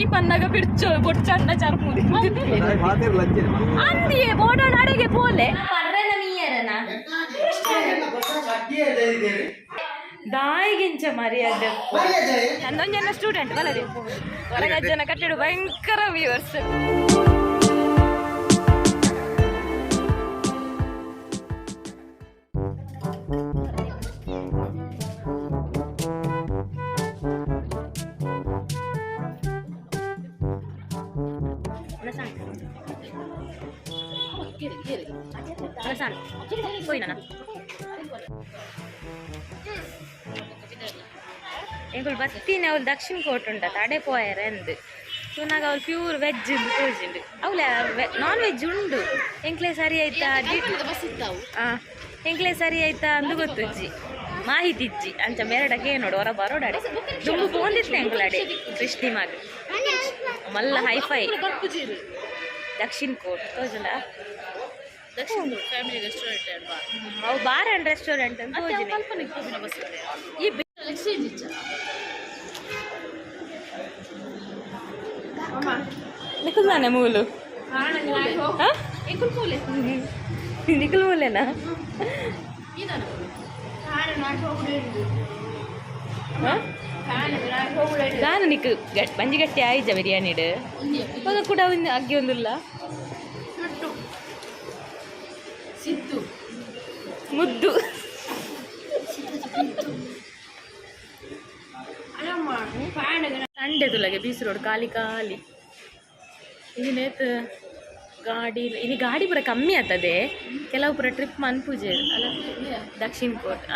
ಈ ಪನ್ನಗ ಬಿಡ್ಚೋ ಬೊಡ್ಚಣ್ಣ ಚರ್ಮುದಿ ಅಂದಿಯೇ ಬೋಡೋಣ ಅಡೆಗೆ ಪೋಲೆ ಪರ್ರೆನ ನೀಯರನ ದಾಯಿಗಿಂಚ ಮರ್ಯಾದೆ ಹನ್ನೊಂದು ಜನ ಸ್ಟೂಡೆಂಟ್ ಬಲದಿ ಹೊರಗೆ ಜನ ಕಟ್ಟಿಡು ಭಯಂಕರ ವ್ಯೂವರ್ಸ್. ಎಂಕುಲು ಬತ್ತಿನ ಅವ್ಲು ದಕ್ಷಿಣ ಕೋಟ್ ಉಂಟ ತಡೆ ಪೋಯರ ಎಂದ್ ಸುನಾಗ ಅವ್ಲು ಪ್ಯೂರ್ ವೆಜ್ ತೋಜಿಂಡು ಅವಳೆ ನಾನ್ ವೆಜ್ ಉಂಡು ಎಂಕ್ಲೆ ಸರಿ ಆಯ್ತಾ ಎಂಕ್ಲೆ ಸರಿ ಆಯ್ತಾ ಅಂದು ಗೊತ್ತುಜ್ಜಿ ಮಾಹಿತಿ ಇಜ್ಜಿ ಅಂಚ ಮೇರಡಕ್ಕೆ ನೋಡು ಹೊರ ಬರೋಡಾಡೆ ದುಂಬು ಪೋಂದಿತ್ತು ಎಂಕುಲಾಡೆ ಕೃಷ್ಣಿ ಮಾಗ ಮಲ್ಲ ಹೈಫೈ ದಕ್ಷಿಣ ಕೋಟ್ ತೋಜಲ ಫ್ಯಾಮಿಲಿ ರೆಸ್ಟೋರೆಂಟ್ ಅವು ಬಾರ್ ಅಂಡ್ ರೆಸ್ಟೋರೆಂಟ್ ಅಂತ ಈ ನಿಖಲ್ದಾನೆ ಮೂಲು ನಿಖಲ್ ಮೂಲೆನಾ ನಾನು ನಿಕ್ ಬಂಜಿ ಗಟ್ಟಿ ಆಯ್ಜ ಬಿರಿಯಾನಿಡು ಅದು ಕೂಡ ಅಗ್ಗಿ ಒಂದಿಲ್ಲ ಮುದ್ದು ಸಂಡೆ ತುಲಗೆ ಬೀಸ್ ರೋಡ್ ಖಾಲಿ ಖಾಲಿ ಇನ್ನೇತು ಗಾಡಿ ಇನ್ನು ಗಾಡಿ ಪೂರ ಕಮ್ಮಿ ಆಗ್ತದೆ ಕೆಲವು ಪೂರ ಟ್ರಿಪ್ ಮನ್ಪೂಜೆ ಅಲ್ಲ ದಕ್ಷಿಣ ಕೋಟ್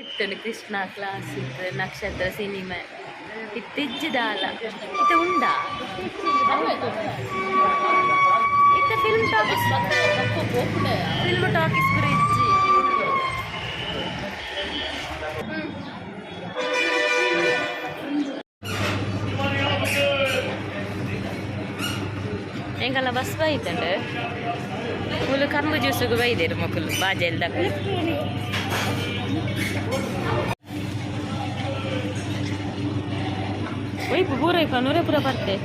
ಇತ್ತು ಕೃಷ್ಣ ಕ್ಲಾಸ್ ಇತ್ತು ನಕ್ಷತ್ರ ಸಿನಿಮಾ ಇತ್ತಿಜ್ಜಿದಾಲ ಇತ್ತು ಉಂಡ ಇತ್ತು ಫಿಲ್ಮ್ ಟಾಕೀಸ್ ಪೂರ ಇಜ್ಜಿ ಎಂಗಲ್ಲ ಬಸ್ ಬೈತಂಡು ಮುಲು ಕಂಬು ಜ್ಯೂಸಿಗೆ ಬೈದೇರು ಮಕ್ಕಳು ಬಾಜೆಲ್ದಾಗ ಒಯ್ಪು ಪೂರ ಇಪ್ಪ ನೂರೇ ಪೂರ ಬರ್ತೆ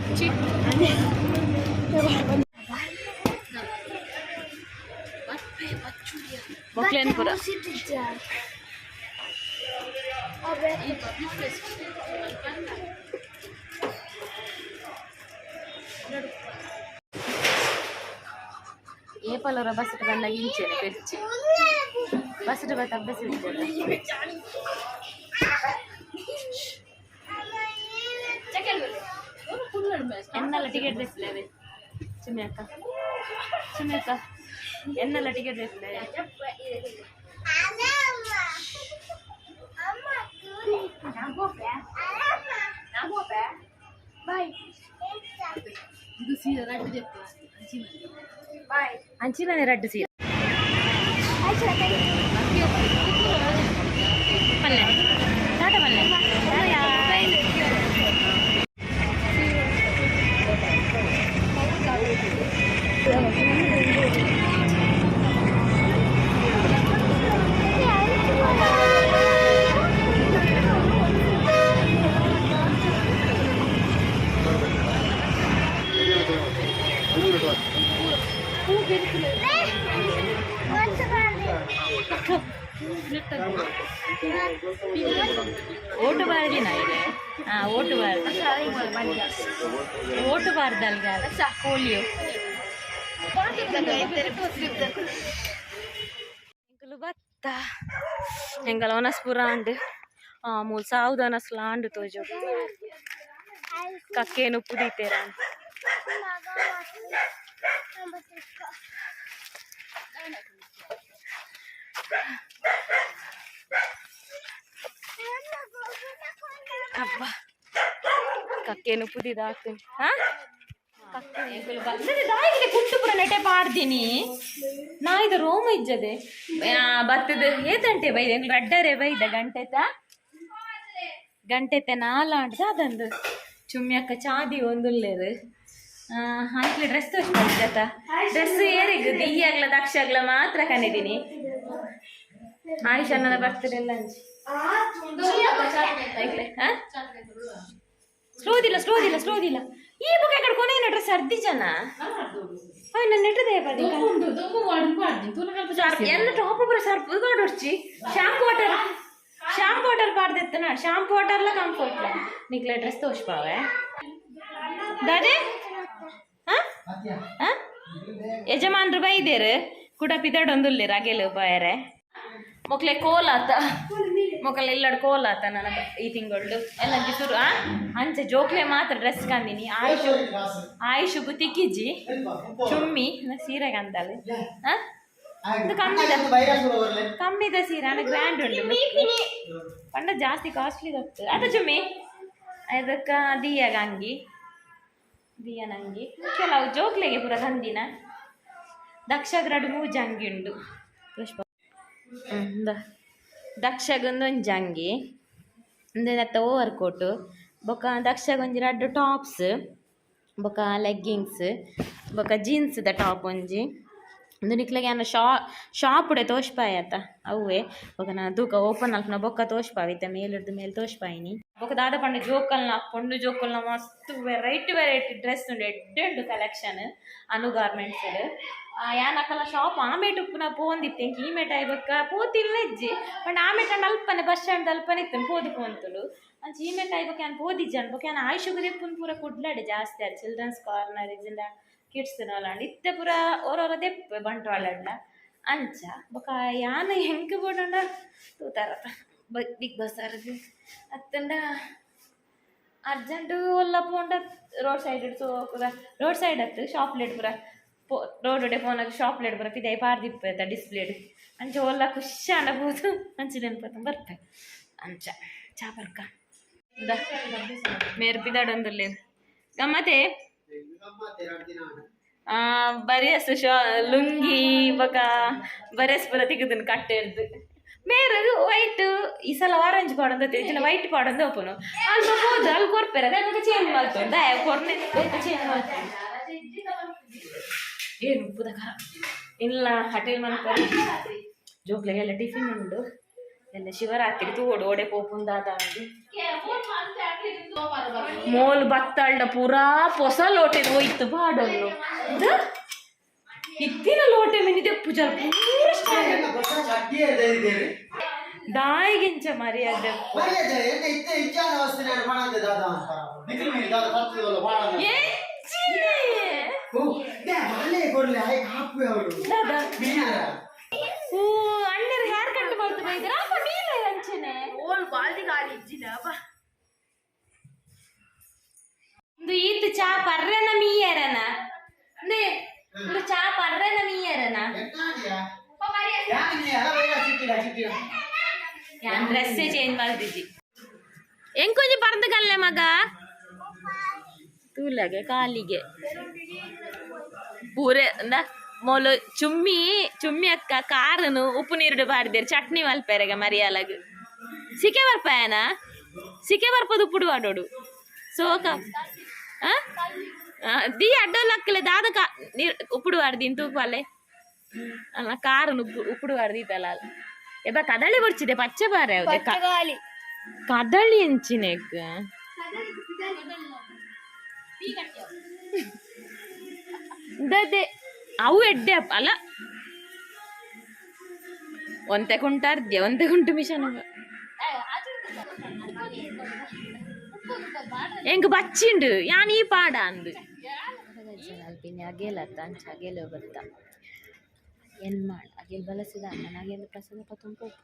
ಮಕ್ಳೇನು ಪೂರ ಏಪಲ್ಲವರ ಬಸ್ ಬಂದಾಗ ಇಂಚೇನೆ ಬೆಚ್ಚಿ ಬಸ್ ಬತ್ತ ಅಭ್ಯಾಸ ಎನ್ನೆಲ್ಲ ಟಿಕೆಟ್ ಬೇಯಿಸ್ಲೇವೆ ಚಿಮ್ಮಿ ಅಕ್ಕ ಎನ್ನೆಲ್ಲ ಟಿಕೆಟ್ ಬೇಯಿಸ್ಲೇವೆ ಇದು ಸೀರೆ ರಡ್ಡು ಜೆತ್ತು ಅಂಚಿನ ರಡ್ಡು ಸೀರೆ ಪಲ್ಲೆ ಟಾಟ ಪಲ್ಲೆ ಓಟು ಬಾರ್ದಿನ ಇದೆ ಓಟು ಬಾರ್ದಲ್ಗ ಪೋಲಿಯೋ ಎಂಕಲು ಬತ್ತ ಎಂಕಲ್ ಒನಸ್ಪುರ ಅಂಡ್ ಮೂಲ್ ಸಾವುದನಸ್ಲ ಅಂಡು ತೋಜು ಕಕ್ಕೇನು ಪುದೀತೇರ ಅಬ್ಬ ಕಕ್ಕೇನು ಪುದಿದ ಆಗ್ತೀನಿ ಕುಟ್ಟು ಪುರ ನೆಟೆ ಪಾಡ್ತೀನಿ ನಾ ಇದು ರೋಮ ಇಜ್ಜದೆ ಬತ್ತದ ಏತಂಟೆ ಬೈದೆ ಗಡ್ಡರೆ ಬೈದ ಗಂಟೆತೆ ನಾಲಾಡ್ದ ಅದಂದು ಚುಮ್ಯಕ್ಕ ಚಾದಿ ಒಂದುಲ್ಲೇರು ಹಾಕಿ ಡ್ರೆಸ್ ತೋರಿಸ್ತಾ ಡ್ರೆಸ್ ಏರಿಗ ದಿಹಿ ಆಗ್ಲ ದಕ್ಷ ಆಗ್ಲ ಮಾತ್ರ ಕನಿದೀನಿ ಆಯುಷ್ ಅನ್ನದ ಬರ್ತಿರಲ್ಲ ಅಂಜಿ ಸ್ಲೋದಿಲ್ಲ ಈ ಬುಕ್ ಎಕಡೆ ಕೊನೆ ನಟ್ರೆ ಸರ್ದಿ ಜನ ನನ್ನ ನೆಟ್ಟದೆ ಎಲ್ಲ ಟಾಪ್ ಪೂರ ಸರ್ಪ್ ಕೊಡೊಡ್ಚಿ ಶಾಂಪೂ ವಾಟರ್ ಪಾಡ್ದೆತ್ತನ ಶಾಂಪೂ ವಾಟರ್ಲ ಕಂಫರ್ಟ್ ನಿಕ್ಲೆ ಡ್ರೆಸ್ ತೋಷ್ಪಾವೆ ದಾದೆ ಯಜಮಾನ್ರು ಬೈದೇರು ಕೂಡ ಪಿದಾಡೊಂದುಲ್ಲೆ ರಗೆಲು ಬಾಯರೆ ಮೊಕ್ಲೆ ಕೋಲಾತ ಮೊಕಲೆ ಇಲ್ಲಡ್ ಕೋಲಾತ ನನ್ನ ಈ ತಿಂಗಳು ಎಲ್ಲ ಶುರು ಅಂಚೆ ಜೋಕ್ಲೆ ಮಾತ್ರ ಡ್ರೆಸ್ ಕಂದಿನಿ ಆಯುಷುಗು ತಿಕ್ಕಿಜ್ಜಿ ಚುಮ್ಮಿ ಸೀರೆ ಕಂದಳು ಕಮ್ಮಿದ ಸೀರೆ ಅಣ್ಣ ಗ್ರ್ಯಾಂಡ್ ಉಂಟು ಪಂಡ ಜಾಸ್ತಿ ಕಾಸ್ಟ್ಲಿ ಗೊತ್ತು ಅದ ಚುಮ್ಮಿ ಅದಕ್ಕ ದಿಯನಂಗಿ ಕೆಲವು ಜೋಕ್ಲೆಗೆ ಪೂರ ತಂದಿನ ದಕ್ಷಗ್ರಡು ಮೂಜಿ ಅಂಗಿ ಉಂಡು ಪುಷ್ಪ ದಕ್ಷಗೊಂದೊಂಜಿ ಅಂಗಿ ಅಂದತ್ತ ಓವರ್ ಕೋಟು ಬೊಕ ದಕ್ಷಗೊಂಜಿ ರಡ್ಡು ಟಾಪ್ಸ್ ಬೊಕ ಲೆಗ್ಗಿಂಗ್ಸ್ ಬೊಕ ಜೀನ್ಸ್ದ ಟಾಪ್ ಒಂಜಿ ಒಂದು ನಿಕ್ಲೆಗೆ ನಾನು ಶಾಪುಡೆ ತೋಷ್ಪಾಯತ್ತ ಅವೇ ಬೊಕ ನಾನು ತೂಕ ಓಪನ್ ಅಲ್ಪನ ಬೊಕ್ಕ ತೋಷ್ಪಾವಿತ್ತ ಮೇಲಿಡ್ದು ಮೇಲೆ ತೋಷ್ಪಾಯಿನಿ ಬೊಕ ದಾದ ಪಂಡ ಜೋಕಲ್ನ ಪೊಂಡು ಜೋಕಲ್ನ ಮಸ್ತ್ ವೆರೈಟಿ ಡ್ರೆಸ್ ಉಂಡು ಎಡ್ಡೆಡ್ಡು ಕಲೆಕ್ಷನ್ ಅನು ಗಾರ್ಮೆಂಟ್ಸ್ ಯಾನಕಲ್ಲ ಶಾಪ್ ಆಮೇಟ್ ಉಪ್ಪುನ ಪೋಂದಿತ್ತೆ ಈ ಮೇಟ ಬೊಕ್ಕ ಪೋತಿಲ್ಲಜ್ಜಿ ಪಂಡ ಆಮೇಟ ಅಲ್ಪನೆ ಬಸ್ ಸ್ಟ್ಯಾಂಡ್ ಅಲ್ಪನೆ ಇತ್ತು ಪೋದು ಪೋಂತುಡು ಅಂಚೆ ಈ ಮೇಟ ಬೊಕ್ಕ ನಾನು ಪೋದಿಜ್ಜನ್ ಬೊಕ್ಕ ನಾನು ಆಯುಷುಗದಿಪ್ಪುನ್ ಪೂರ ಕುಡ್ಲಾಡೆ ಜಾಸ್ತಿ ಅದು ಚಿಲ್ಡ್ರನ್ಸ್ ಕಾರ್ನರ್ ಇಜಿಂದ ಕಿಡ್ಸ್ ನೋಲಾಂಡ್ ಇತ್ತೆ ಪೂರ ಓರೋರ ದೆಪ್ಪೆ ಬಂಟ್ವಾಳಡ್ಲ ಅಂಚ ಬೊಕ ಯಾನ ಹೆಂಗೆ ಬೋಡಂಡ ತೂತಾರ ಬಿಗ್ ಬಸ್ಸಾರದು ಅತ್ತಂಡ ಅರ್ಜೆಂಟ್ ಒಲ್ಲ ಪೋಂಡ ರೋಡ್ ಸೈಡ್ ರೋಡ್ ಸೈಡ್ ಹತ್ತು ಶಾಪ್ಲೇಟ್ ಪೂರ ರೋಡ್ ಫೋನಾಗ ಶಾಪ್ಲೇಟ್ ಪೂರ ಪಿದಾಯಿ ಪಾರ್ದಿಪ್ಪದ ಡಿಸ್ಪ್ಲೇಡ್ ಅಂಚ ಒಲ್ಲ ಖುಷಿ ಅಣಬಹುದು ಅಂಚೆ ನೆನಪತ್ತ ಬರ್ತೆ ಅಂಚ ಚಾಪರ್ಕ ಮೇರ್ ಪಿದಾಡೊಂದುಲ್ಲೆ ಗಮ್ಮತೆ ಬರಿಯಸ್ ಲುಂಗಿ ಬೊಕ ಬರಿಯಸ್ ಪೂರ ತೆಗೆದನು ಕಟ್ಟೆರ್ದು ಮೇರದು ವೈಟ್ ಈ ಸಲ ಆರೆಂಜ್ ಪಾಡಂದ ತಿನ್ನ ವೈಟ್ ಪಾಡಂದ ಓಪನು ಅಲ್ಲಿ ಹೋದ್ರೆ ಅಲ್ಲಿ ಕೊರ್ಪೆರ ಅದಕ್ಕೆ ಚೇಂಜ್ ಮಾಡ್ತು ದಯ ಕೊರ್ನೆ ಚೇಂಜ್ ಮಾಡ್ತು ಏನು ಉಪ್ಪುದ ಖಾರ ಇಲ್ಲ ಹೋಟೆಲ್ ಮನ್ಕರಿ ಜೋಕ್ಲೆಗೆಲ್ಲ ಟಿಫಿನ್ ಉಂಡು ಎಲ್ಲ ಶಿವರಾತ್ರಿ ತೂಡು ಓಡೆ ಪೋಪುಂದಾದ ಅಂದು ಮೋಲ್ ಬತ್ತಳ್ಳ ಪೂರಾ ಹೊಸ ಲೋಟೆ ಹೋಯ್ತು ಬಾಡನ್ನು ಇತ್ತಿನ ಲೋಟೆ ಮಿನಿದೆ ಪೂಜಾ ದಾಯಿಗಿಂಚ ಮರ್ಯಾದೆ ಅಣ್ಣರ ಹೇರ್ ಕಟ್ ಮಾಡ್ತು ಬೈದ್ರ ನೀಲ ಅಂಚನೆ ಓಲ್ ಬಾಲ್ದಿ ಗಾಳಿ ಇಜ್ಜಿನ ಇದು ಈತ್ ಚಾ ಪರ್ರನ ಮೀಯರನ ನೇ ಇದು ಚಾ ಪರ್ರನ ಮೀಯರನ ಯಾನ್ ಡ್ರೆಸ್ಸೇ ಚೇಂಜ್ ಮಾಡ್ತಿದ್ದಿ ಎಂಕೊಂಜಿ ಪರ್ದಗಲ್ಲೆ ಮಗ ತೂಲಗೆ ಕಾಲಿಗೆ ಪೂರೆ ಅಂದ ಮೊಲು ಚುಮ್ಮಿ ಅಕ್ಕ ಕಾರನು ಉಪ್ಪು ನೀರುಡು ಬಾರಿದೇರು ಚಟ್ನಿ ಮಲ್ಪೆರೆಗ ಮರಿಯಾಲಗ್ ಸಿಕೆ ಬರ್ಪಾಯನ ಸಿಕೆ ಬರ್ಪದು ಉಪ್ಪುಡು ಆಡೋಡು ಸೋಕ ದಿ ಅಡ್ಡೋಲ್ ಅಕ್ಕಲೆ ದಾದ ನೀರು ಉಪ್ಪುಡು ಬಾರ್ದಿನ್ ತೂಪಲ್ಲೆ ಅಲ್ಲ ಕಾರನು ಉಪ್ಪುಡು ಬಾರ್ದಿತ್ತಲ್ಲ ಎಬ್ಬ ಕದಳಿ ಬರ್ಚಿದೆ ಪಚ್ಚೆ ಬಾರೆ ಕದಳಿ ಎಂಚಿನೆಗ್ ದದೆ ಅವು ಎಡ್ಡೆ ಅಲ್ಲ ಒಂತೆ ಕುಂಟಾರ್ದ್ಯ ಒಂತೆ ಕುಂಟು ಮಿಷನ್ ಎಂಗ್ ಬಚ್ಚಿಂಡು ಯಾನ್ ಈ ಪಾಡ ಅಂದು ಅಲ್ಪಿನಿ ಅಗೇಲತ್ತ ಅಂಚ ಅಗೇಲ ಬತ್ತ ಏನ್ ಮಾಡ ಅಗೇಲ್ ಬಲಸಿದ ಅನ್ನ ಅಗೇಲ ಪ್ರಸಾದ ಪತಂ ಪೋಪ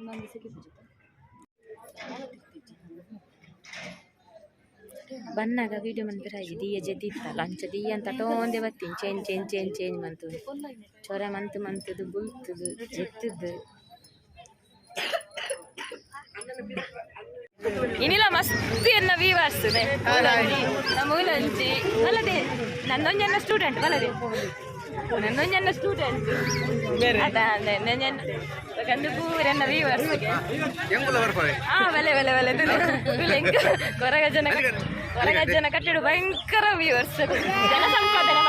ಮಂದಿ ಸಿಕ್ಕಿ ಬನ್ನಾಗ ವಿಡಿಯೋ ಮಂತಿರಾಯಿ ದಿಯ ಜೆದ್ದಿತ್ತಲ್ಲ ಅಂಚ ದಿಯ ಅಂತ ಟೋಂದೆ ಬತ್ತೀನಿ ಚೇಂಜ್ ಮಂತು ಚೊರೆ ಮಂತದು ಬುಲ್ತದು ಜೆತ್ತದು ಇನ್ನಿಲ್ಲ ಮಸ್ತ್ ಎನ್ನ ವೀವರ್ಸ್ ಮೂಲಂಚಿ ಅಲ್ಲದೆ ನನ್ನೊಂಜನ್ನ ಸ್ಟೂಡೆಂಟ್ ಬಲ್ಲದೆ ನನ್ನೊಂಜನ್ನ ಸ್ಟೂಡೆಂಟ್ ಅದ ಕಂದು ಪೂರನ್ನ ವೀವರ್ಸ್ಗೆ ಬಲೆ ಕೊರಗ ಜನ ಹೊರಗಜ್ಜನ ಕಟ್ಟಿಡು ಭಯಂಕರ ವ್ಯೂವರ್ಸ್ ಜನ ಸಂಪಾದನೆ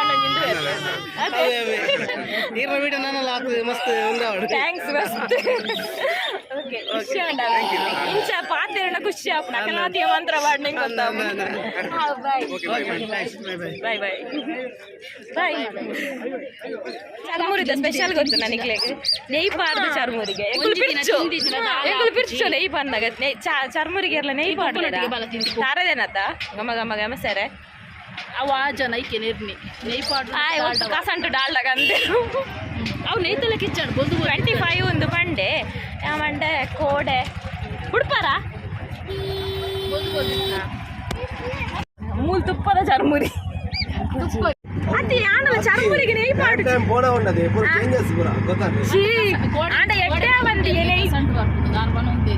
ಮಾಡೋದು ಥ್ಯಾಂಕ್ಸ್ ಮಸ್ತ್ ಓಕೆ ಖುಷಿ ಆಂಡ ಇಂಚ ಪಾತೆರಣ ಖುಷಿ ಆಪಣ ಕಲಾತಿಯ ಮಂತ್ರ ಮಾಡ್ನಿಂಗ್ ಗೊತ್ತಾ ಬಾಯ್ ಬಾಯ್ ಬಾಯ್ ಬಾಯ್ ಚರ್ಮುರಿದ ಸ್ಪೆಷಲ್ ಗೊತ್ತು ನನಗೆ ನೆಯ್ ಪಾಡ್ದು ಚರ್ಮುರಿಗೆ ಎಂಗುಲು ಪಿರ್ಚು ನೆಯ್ ಬಂದಾಗ ಚರ್ಮುರಿಗೆ ಎಲ್ಲ ನೆಯ್ ಪಾಡ್ಲ ತಾರದೇನತ್ತ ಗಮ ಗಮ ಗಮ ಸರೆ आवाज नहीं के निर्नी नहीं पाट आय वो कासंट डाल लगा अंदर अव नहीं तो लेके चढ़ बोल 25 ಒಂದು ಬಂಡೆ ಆ ಬಂಡೆ ಕೋಡೆ ಹುಡ್ಪಾರ ಮೂಲ್ ತುಪ್ಪದ ಚರ್ಮುರಿ ಅತಿ ಆಂಡಲ ಚರ್ಮುರಿಗೆ ನೆಯ್ ಪಾಡು ಟೈಮ್ ಬೋಡ ಉಂಡದೆ ಪೂರ ಚೇಂಜಸ್ ಪೂರ ಗೊತ್ತಾನೆ ಸಿ ಆಂಡ ಎಡ್ಡೆ ಬಂದಿ ನೆಯ್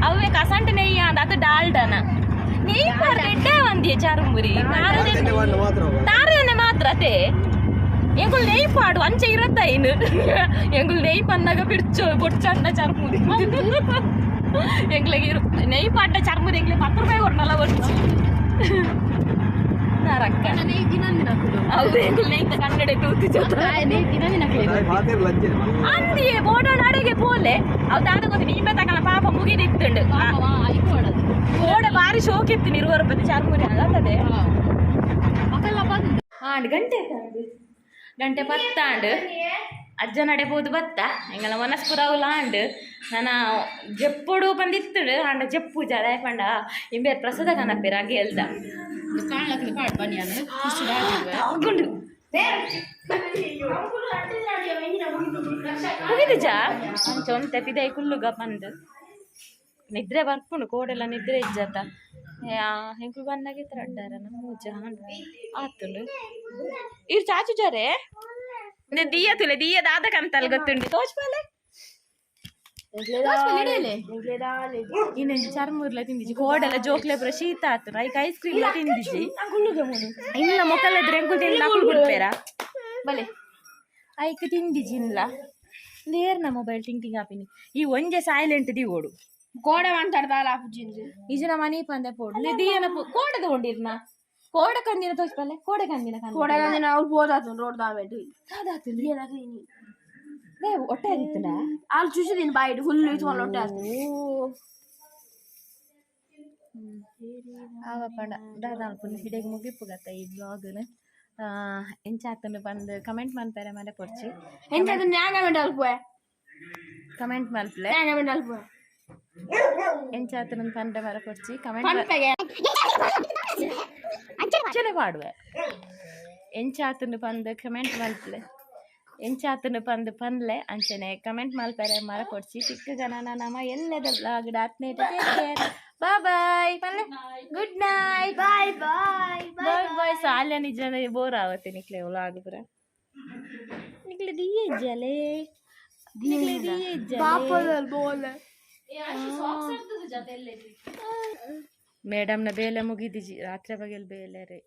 ಅವೇ ಕಸಂಟ್ ನೆಯ್ ಆಂಡ ಅದು ಡಾಲ್ಡನ ನೆಯ್ ಪಾಡು ಎಡ್ಡೆ ಬಂದಿ ಚರ್ಮುರಿ ತಾರನೆ ಮಾತ್ರ ಅದೇ ಎಂಗುಲ್ ನೆಯ್ ಪಾಡು ಅಂಚೆ ಇರತ್ತ ಇನ್ನು ಎಂಗುಲ್ ನೆಯ್ ಪನ್ನಾಗ ಬಿಡ್ಚು ಬೊಡ್ಚಂಡ ಚರ್ಮುರಿ ಎಂಗ್ಲಿಗೆ ನೆಯ್ ಪಾಡ್ಡ ಚರ್ಮುರಿ ಎಂಗ್ಲಿಗೆ 10 ರೂಪಾಯಿ ಕೊಡ್ನಲ್ಲ ಬೊಡ್ಚು ರಕ್ಕ ಹೌದು ಎಂಗುಲ್ ನೆಯ್ ಕನ್ನಡ ತೂತಿ ಅಂದಿಯೇ ಬೋಡೋಣ ಅಡಿಗೆ ಪೋಲೆ ಅವು ದಾದ ಗೊತ್ತಿ ನೀವೇ ತಗೊಳ್ಳ ಪಾಪ ಮುಗಿದಿತ್ತುಂಡು ಗೋಡೆ ಬಾರಿ ಶೋಕ್ ಇತ್ತು 20 ರೂಪಾಯಿ ಚರ್ಮುರಿ ಆಗತ್ತದೆ ಆಂಡ್ ಗಂಟೆ ಪತ್ತಾಂಡ್ ಅಜ್ಜ ನಡೆಬೋದು ಬತ್ತ ಎಂಗಲ ಮನಸ್ಪುರ ಅವಲಾಂಡ್ ನನ್ನ ಜಪ್ಪೊಡು ಬಂದಿತ್ತು ಆಂಡ ಜಪ್ಪು ಜಡ ಪಂಡ ಇಂಬೆ ಪ್ರಸಾದ ಕನಪೇರ ಗೆಲ್ದ ಮುಗಿದಜಾ ಚೊಂತೆ ಪಿದೈ ಕುಲ್ಲುಗ ಬಂದು ನಿದ್ರೆ ಬರ್ಪುಂಡು ಕೋಡೆಲ್ಲ ನಿದ್ರೆ ಇಜ್ಜತ ಹೆಂಕು ಬಂದಾಗೆ ತರಡ್ಡಾರ ಮೂಜ ಆತುಂಡು ಇವ್ರು ಚಾಚುಜಾರೆ ದಿಯ ತುಲೆ ದಿಯ ದಾದ ಕಂತಲ್ ಗೊತ್ತುಂಡು ತೋಚ್ಪಾಲೆ ಇನ್ನು ಚರ್ಮೂರ್ಲ ತಿಂದಿಜಿ ಕೋಡೆಲ್ಲ ಜೋಕ್ಲೆ ಪುರ ಶೀತ ಆತು ಐಕ್ ಐಸ್ ಕ್ರೀಮ್ ಲ ತಿಂದಿಜಿ ಇಲ್ಲ ಮೊಕಲ್ ಇದ್ರೆ ಎಂಕುಲ್ ತಿಂಡಿ ಅಕ್ಕುಲ್ ಬಿಡ್ಪೇರ ಬಲೆ ಐಕ್ ತಿಂದಿಜಿ ಇಲ್ಲ ಲೇರ್ನ ಮೊಬೈಲ್ ಟಿಂಗ್ ಟಿಂಗ್ ಆಪಿನಿ ಈ ಒಂಜೆ ಸೈಲೆಂಟ್ ದಿ ಓಡು ಕೋಡೆ ಮಾತಾಡ್ದಾಲ ಆಪುಜಿಂದು ಈಜನ ಮನಿ ಪಂದೆ ಪೋಡ್ಲೆ ದಿಯನ ಕೋಡೆ ತಗೊಂಡಿರ್ನ ಕೋಡೆ ಕಂದಿನ ತೋಚ್ಪಲ್ಲೆ ಕೋಡೆ ಕಂದಿನ ಕೋಡೆ ಕಂದಿನ ಅವ್ರು ಬೋದಾತು ರೋಡ್ ದಾವೆಟ್ಟು ಹೌದಾತು ಬೇ ಹೊಟ್ಟೆ ಆಗಿತ್ತಲ್ಲ ಅಲ್ಲಿ ಚೂಸಿದೀನಿ ಬಾಯಿಡು ಫುಲ್ ಇಟ್ಕೊಂಡು ಹೊಟ್ಟೆ ಆತು ಆವಪ್ಪಣ ದಾದಾಲ್ಪುನ ಹಿಡಿಗೆ ಮುಗಿಪುಗತ್ತ ಈ ಬ್ಲಾಗ್ನ ಎಂಚಾತನು ಬಂದು ಕಮೆಂಟ್ ಮಾಡ್ತಾರೆ ಮನೆ ಕೊಡ್ಚಿ ಎಂಚಾತ ನ್ಯಾಯ ಕಮೆಂಟ್ ಅಲ್ಪುವೆ ಕಮೆಂಟ್ ಮಲ್ಪಲೆ ನ್ಯಾಯ ಕಮೆಂಟ್ ಅಲ್ಪುವೆ ಎಂಚಾತನ ಪಂಡ ಮರ ಕೊಡ್ಚಿ ಕಮೆಂಟ್ ಅಂಚನೆ ಪಾಡುವೆ ಎಂಚಾತನು ಬಂದು ಕಮೆಂಟ್ ಮಲ್ಪಲೆ ಎಂಚಾತನು ಬಂದು ಪಂದ್ಲೆ ಅಂಚನೆ ಕಮೆಂಟ್ ಮಲ್ಪರೆ ಮರ ಕೊಡ್ಸಿ ಚಿಕ್ಕ ಗಣನ ನಮ್ಮ ಎಲ್ಲದ ಬ್ಲಾಗ್ ಡಾಟ್ನೆ ಬಾಯ್ ಬಾಯ್ ಪಲ್ಲೆ ಗುಡ್ ನೈಟ್ ಬಾಯ್ ಬಾಯ್ ಬಾಯ್ ಬಾಯ್ ಸಾಲ್ಯ ನಿಜ ಬೋರ್ ಆವತ್ತೆ ನಿಕ್ಲೆ ವ್ಲಾಗ್ ಪುರ ನಿಕ್ಲೆ ದಿಯೆ ಜಲೆ ನಿಕ್ಲೆ ದಿಯೆ ಜಲೆ ಪಾಪದಲ್ಲಿ ಬೋಲೆ ಮೇಡಮ್ನ ಬೇಲೆ ಮುಗಿದಿಜಿ ರಾತ್ರಿ ಬಗೆಲ್ ಬೇಲೆ ರೇ